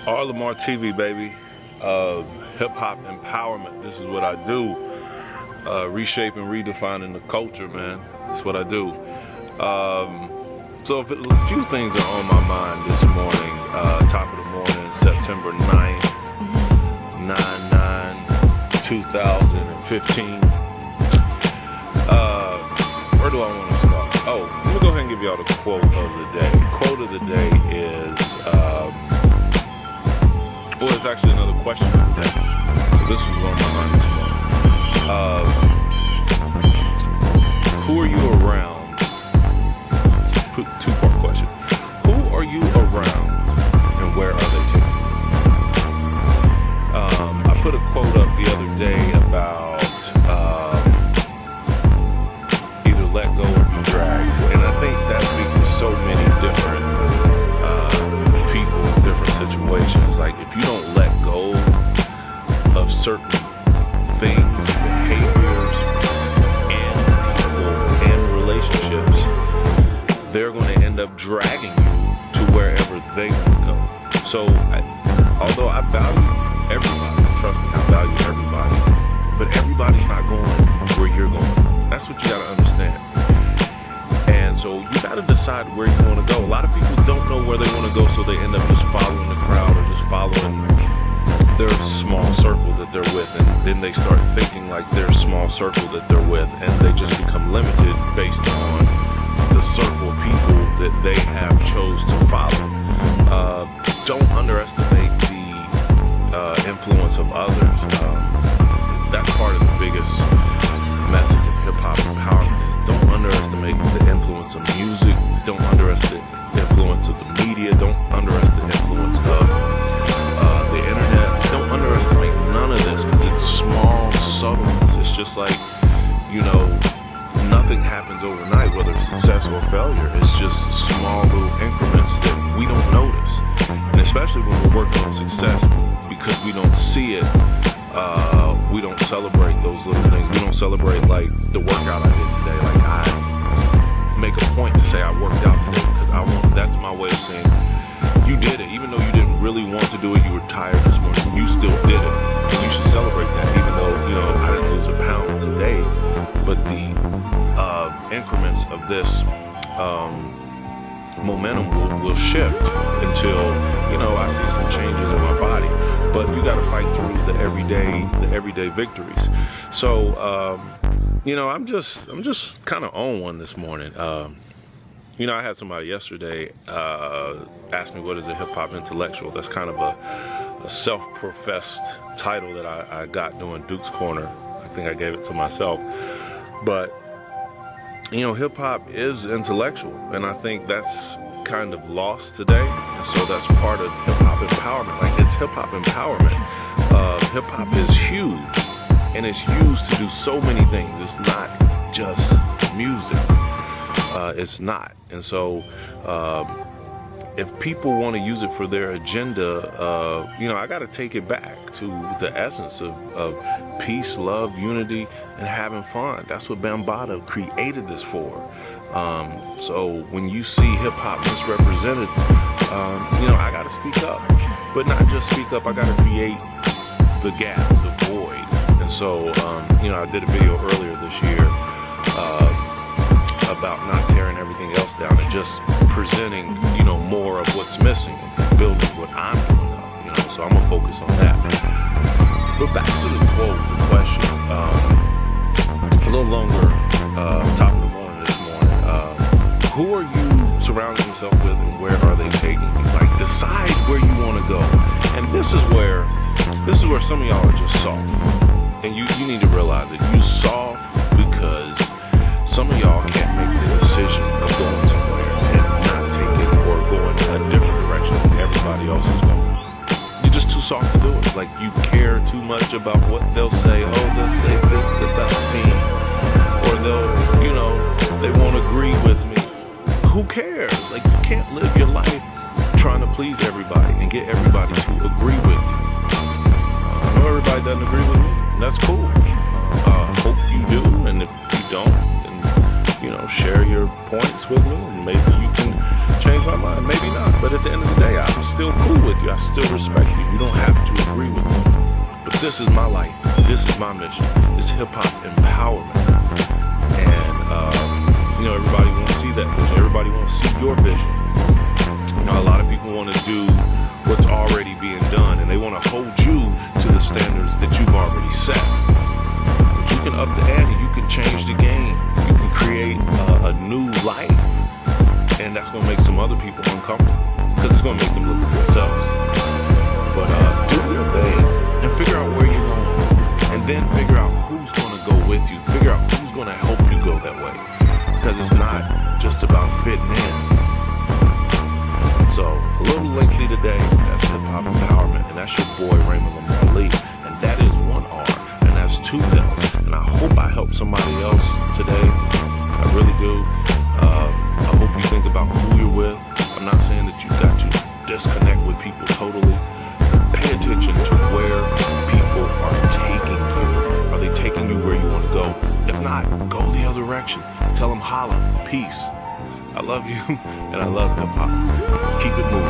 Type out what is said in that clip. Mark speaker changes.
Speaker 1: R. Lamar TV, baby. Hip hop empowerment. This is what I do. Reshaping, redefining the culture, man. That's what I do. So a few things are on my mind this morning. Top of the morning, September 9th, 9/9/2015. Where do I want to start? Oh, let me go ahead and give y'all the quote of the day. Quote of the day is, well, it's actually another question of the day. So this was on my mind this morning. Who are you around? Two-part question. Who are you around and where are they taking you? I put a quote up the other day about either let go or be dragged. And I think that speaks to so many different people, different situations. Like if you don't let go of certain things, behaviors, and people and relationships, they're going to end up dragging you to wherever they want to go. So, although I value everybody, trust me, I value everybody, but everybody's not going where you're going. That's what you got to understand. And so you got to decide where you want to go. A lot of people don't know where they want to go, so they end up just following the crowd or just following their small circle that they're with, and then they start thinking like their small circle that they're with, and they just become limited based on the circle of people that they have chose to follow. Don't underestimate the influence of others. That's part of the biggest message of hip-hop empowerment is don't underestimate the influence of music. Don't underestimate the influence of the media. Don't underestimate the influence of the internet. Don't underestimate none of this because it's small subtleties. It's just like, nothing happens overnight, whether it's success or failure. It's just small little increments that we don't notice. And especially when we're working on success, because we don't see it, we don't celebrate those little things. We don't celebrate like the workout I did today. Like I make a point to say I worked out today because that's my way of saying you did it. Even though you didn't really want to do it, you were tired this morning, you still did it. And you should celebrate that, even though, I didn't lose a pound today. But the increments of this momentum will shift until, I see some changes in my body. But you got to fight through the everyday victories. So, I'm just kind of on one this morning. I had somebody yesterday ask me what is a hip-hop intellectual. That's kind of a self-professed title that I got doing Duke's Corner. I think I gave it to myself. But, hip-hop is intellectual, and I think that's kind of lost today. And so that's part of hip-hop empowerment. Like, it's hip-hop empowerment. Hip-hop is huge, and it's used to do so many things. It's not just music. It's not. And so if people want to use it for their agenda, I got to take it back to the essence of peace, love, unity, and having fun. That's what Bambaataa created this for. So when you see hip-hop misrepresented, I got to speak up. But not just speak up, I got to create the gap, the void. And so, I did a video earlier this year about not tearing everything else down and just presenting, more of what's missing and building what I'm doing up, so I'm gonna focus on that. But back to the quote, the question, a little longer, top of the morning this morning, who are you surrounding yourself with and where are they taking you? Like, decide where you want to go. And this is where some of y'all are just soft. And you need to realize that you soft because some of y'all can't make the decision of going somewhere and not taking or going in a different direction than everybody else is going. You're just too soft to do it. Like, you care too much about what they'll say. Oh, they'll say this about me. Or they won't agree with me. Who cares? Like, you can't live your life trying to please everybody and get everybody to agree with you. I know everybody doesn't agree with me, and that's cool. Hope you do, and if you don't, then, share your points with me, and maybe you can change my mind, maybe not. But at the end of the day, I'm still cool with you. I still respect you. You don't have to agree with me. But this is my life. This is my mission. It's hip-hop empowerment. And, everybody wants to see that vision. Everybody wants to see your vision. A lot of people want to do what's already being done, and they want to hold you to the standards that you've already set. But you can up the ante. You can change the game. You can create a new life. And that's going to make some other people uncomfortable because it's going to make them look at themselves. But do your thing and figure out where you're going. And then figure out who's going to go with you. Figure out who's going to help you go that way. Because it's not just about fitting in. So, a little lately today, that's hip-hop empowerment. And that's your boy, Raymond Lamar Lee. And that is one R. And that's two L's. And I hope I help somebody else today. I really do. I hope you think about who you're with. I'm not saying that you've got to disconnect with people totally. Pay attention to where people are taking you. Are they taking you where you want to go? If not, go the other direction. Tell them holla. Peace. I love you, and I love hip-hop. Keep it moving.